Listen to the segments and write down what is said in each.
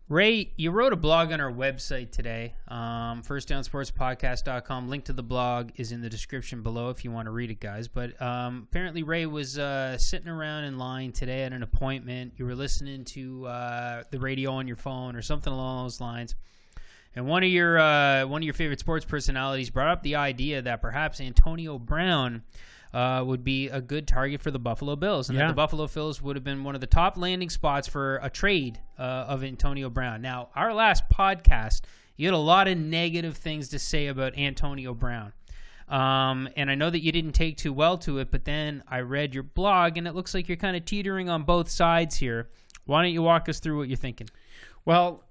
Ray, you wrote a blog on our website today, firstdownsportspodcast.com. Link to the blog is in the description below if you want to read it, guys. But apparently Ray was sitting around in line today at an appointment. You were listening to the radio on your phone or something along those lines. And one of your favorite sports personalities brought up the idea that perhaps Antonio Brown would be a good target for the Buffalo Bills. And that the Buffalo Bills would have been one of the top landing spots for a trade of Antonio Brown. Now, our last podcast, you had a lot of negative things to say about Antonio Brown. And I know that you didn't take too well to it, but then I read your blog, and it looks like you're kind of teetering on both sides here. Why don't you walk us through what you're thinking? Well,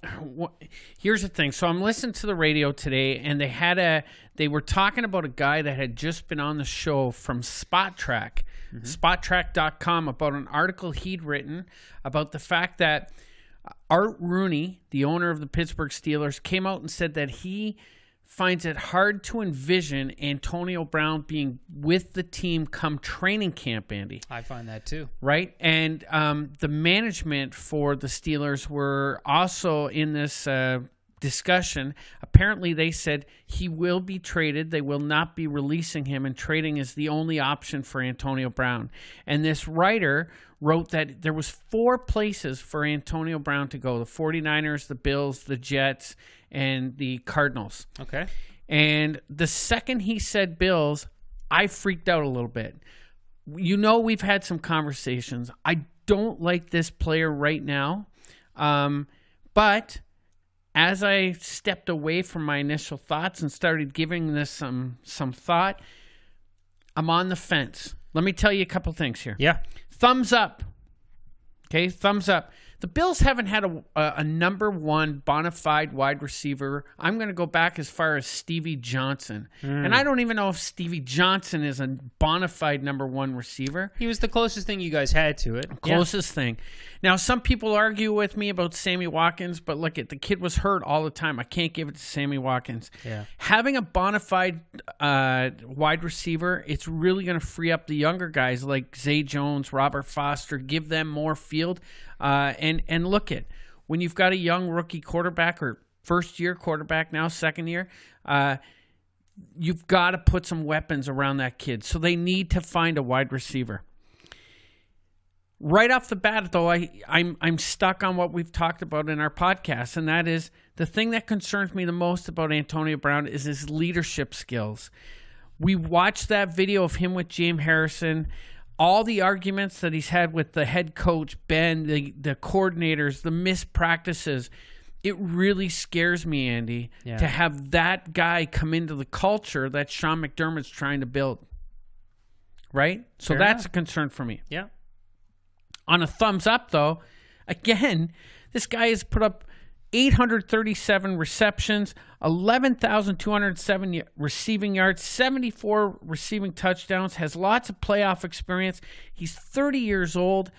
here's the thing. So I'm listening to the radio today, and they were talking about a guy that had just been on the show from Spot Track, spottrack.com, about an article he'd written about the fact that Art Rooney, the owner of the Pittsburgh Steelers, came out and said that he finds it hard to envision Antonio Brown being with the team come training camp, Andy. I find that too. Right? And the management for the Steelers were also in this discussion. Apparently, they said he will be traded. They will not be releasing him, and trading is the only option for Antonio Brown. And this writer wrote that there was 4 places for Antonio Brown to go: the 49ers, the Bills, the Jets, and the Cardinals. Okay. And the second he said Bills, I freaked out a little bit. You know, we've had some conversations. I don't like this player right now. But as I stepped away from my initial thoughts and started giving this some thought, I'm on the fence. Let me tell you a couple things here. Yeah. Thumbs up. Okay, thumbs up. The Bills haven't had a number one bona fide wide receiver. I'm going to go back as far as Stevie Johnson. And I don't even know if Stevie Johnson is a bona fide number one receiver. He was the closest thing you guys had to it. Closest thing. Now, some people argue with me about Sammy Watkins, but look, the kid was hurt all the time. I can't give it to Sammy Watkins. Yeah. Having a bona fide wide receiver, it's really going to free up the younger guys like Zay Jones, Robert Foster, give them more field. And look at, when you've got a young rookie quarterback or first-year quarterback now, second year, you've got to put some weapons around that kid. So they need to find a wide receiver. Right off the bat, though, I'm stuck on what we've talked about in our podcast, and that is the thing that concerns me the most about Antonio Brown is his leadership skills. We watched that video of him with James Harrison, all the arguments that he's had with the head coach, Ben, the coordinators, the missed practices. It really scares me, Andy, to have that guy come into the culture that Sean McDermott's trying to build. Right? So that's a concern for me. Yeah. On a thumbs up, though, again, this guy has put up 837 receptions, 11,207 receiving yards, 74 receiving touchdowns, has lots of playoff experience. He's 30 years old,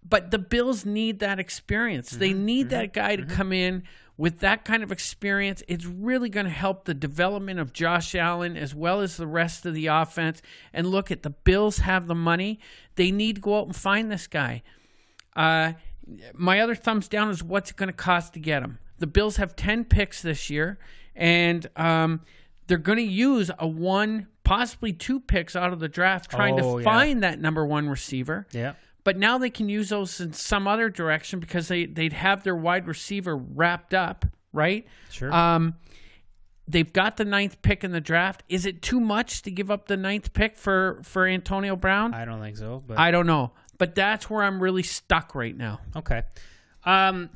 but the Bills need that experience. They need that guy to come in with that kind of experience. It's really going to help the development of Josh Allen as well as the rest of the offense. And look, at the Bills have the money. They need to go out and find this guy. My other thumbs down is what's it going to cost to get him. The Bills have 10 picks this year, and they're going to use a 1, possibly 2 picks out of the draft trying to find that number one receiver. Yeah. But now they can use those in some other direction because they'd have their wide receiver wrapped up, right? Sure. They've got the 9th pick in the draft. Is it too much to give up the 9th pick for Antonio Brown? I don't think so. But I don't know. But that's where I'm really stuck right now. Okay.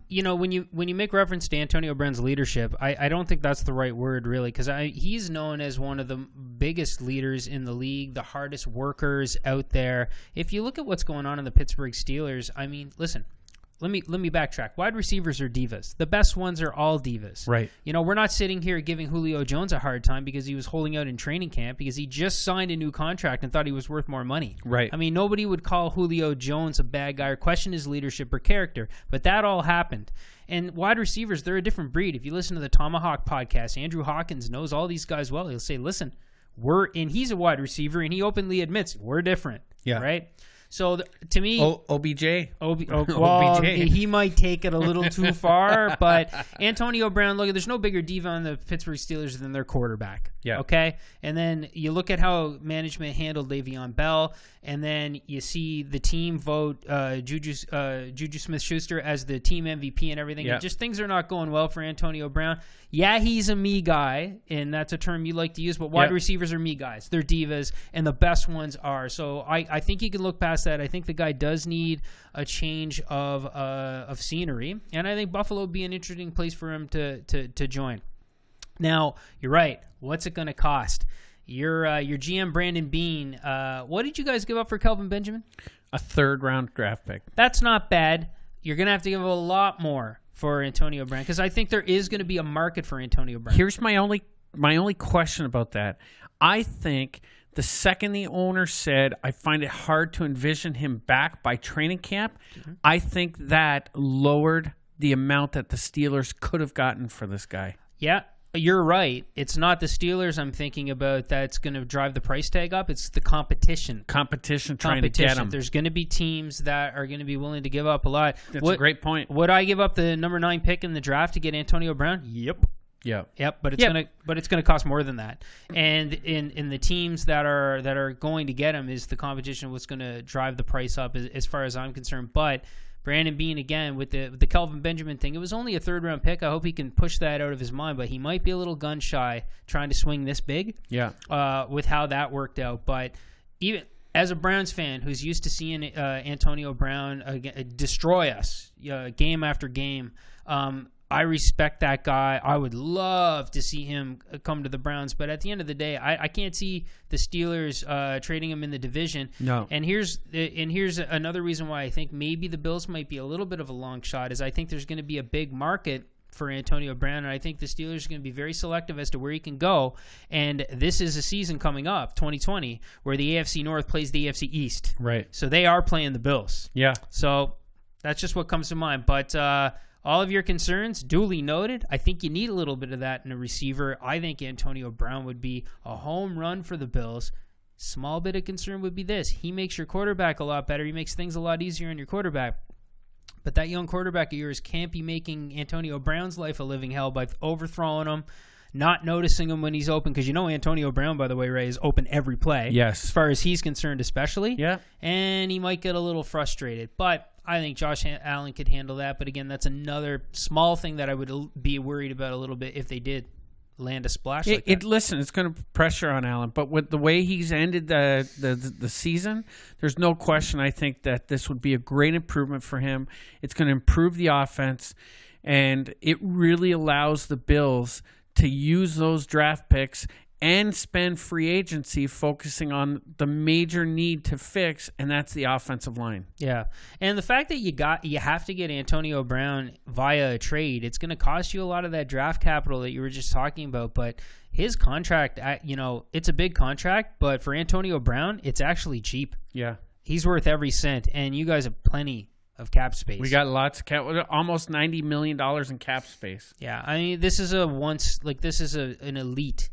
You know, when you make reference to Antonio Brown's leadership, I don't think that's the right word, really, because he's known as one of the biggest leaders in the league, the hardest workers out there. If you look at what's going on in the Pittsburgh Steelers, I mean, listen, let me backtrack. Wide receivers are divas. The best ones are all divas. Right. You know, we're not sitting here giving Julio Jones a hard time because he was holding out in training camp because he just signed a new contract and thought he was worth more money. Right. I mean, nobody would call Julio Jones a bad guy or question his leadership or character, but that all happened. And wide receivers, they're a different breed. If you listen to the Tomahawk podcast, Andrew Hawkins knows all these guys well. He'll say, listen, and he's a wide receiver, and he openly admits we're different. Yeah. Right? So to me, OBJ. Well, he might take it a little too far, but Antonio Brown, look, there's no bigger diva on the Pittsburgh Steelers than their quarterback. Yeah. Okay? And then you look at how management handled Le'Veon Bell, and then you see the team vote Juju Smith-Schuster as the team MVP and everything. Yeah. And just things are not going well for Antonio Brown. Yeah, he's a me guy, and that's a term you like to use, but wide receivers are me guys. They're divas, and the best ones are. So I think you can look past that. I think the guy does need a change of scenery, and I think Buffalo would be an interesting place for him to join. Now, you're right. What's it going to cost? Your GM, Brandon Beane, what did you guys give up for Kelvin Benjamin? A 3rd-round draft pick. That's not bad. You're going to have to give a lot more for Antonio Brown, because I think there is going to be a market for Antonio Brown. Here's my only question about that. I think the second the owner said, I find it hard to envision him back by training camp, I think that lowered the amount that the Steelers could have gotten for this guy. Yeah, you're right. It's not the Steelers I'm thinking about that's going to drive the price tag up. It's the competition. Trying to get him. There's going to be teams that are going to be willing to give up a lot. That's a great point. Would I give up the number 9 pick in the draft to get Antonio Brown? Yep. But it's gonna cost more than that. And in the teams that are going to get him, is the competition what's going to drive the price up as far as I'm concerned. But Brandon Beane, again, with the Kelvin Benjamin thing, it was only a 3rd-round pick. I hope he can push that out of his mind, but he might be a little gun-shy trying to swing this big with how that worked out. But even as a Browns fan who's used to seeing Antonio Brown destroy us game after game, I respect that guy. I would love to see him come to the Browns, but at the end of the day, I can't see the Steelers trading him in the division. No. And here's another reason why I think maybe the Bills might be a little bit of a long shot, is I think there's going to be a big market for Antonio Brown, and I think the Steelers are going to be very selective as to where he can go. And this is a season coming up, 2020, where the AFC North plays the AFC East. Right. So they are playing the Bills. Yeah. So that's just what comes to mind. But all of your concerns, duly noted. I think you need a little bit of that in a receiver. I think Antonio Brown would be a home run for the Bills. Small bit of concern would be this. He makes your quarterback a lot better. He makes things a lot easier on your quarterback. But that young quarterback of yours can't be making Antonio Brown's life a living hell by overthrowing him, not noticing him when he's open, because Antonio Brown, by the way, Ray, is open every play. Yes. As far as he's concerned, especially. Yeah. And he might get a little frustrated. But I think Josh Allen could handle that. But again, that's another small thing that I would be worried about a little bit if they did land a splash like that. Listen, it's going to put pressure on Allen, but with the way he's ended the season, there's no question. I think that this would be a great improvement for him. It's going to improve the offense, and it really allows the Bills to use those draft picks and spend free agency focusing on the major need to fix, and that's the offensive line. Yeah. And the fact that you have to get Antonio Brown via a trade, it's going to cost you a lot of that draft capital that you were just talking about. But his contract, it's a big contract, but for Antonio Brown, it's actually cheap. Yeah. He's worth every cent, and you guys have plenty of cap space. We got lots of cap, almost $90 million in cap space. Yeah. I mean, this is an elite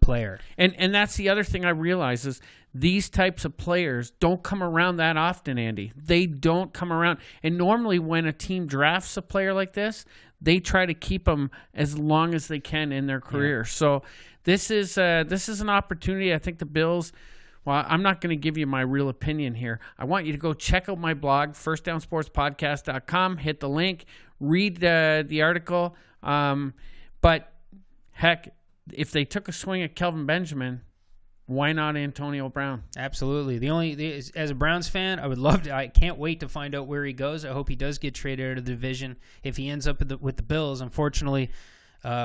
player. And that's the other thing I realize is these types of players don't come around that often, Andy. They don't come around. And normally when a team drafts a player like this, they try to keep them as long as they can in their career. Yeah. So this is an opportunity. I think the Bills, well, I'm not going to give you my real opinion here. I want you to go check out my blog, firstdownsportspodcast.com. Hit the link, read the article. But heck, if they took a swing at Kelvin Benjamin, why not Antonio Brown? Absolutely. As a Browns fan, I can't wait to find out where he goes. I hope he does get traded out of the division. If he ends up with the Bills, unfortunately,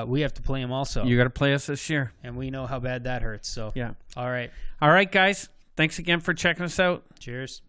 we have to play him also. You got to play us this year. And we know how bad that hurts. So, yeah. All right. All right, guys. Thanks again for checking us out. Cheers.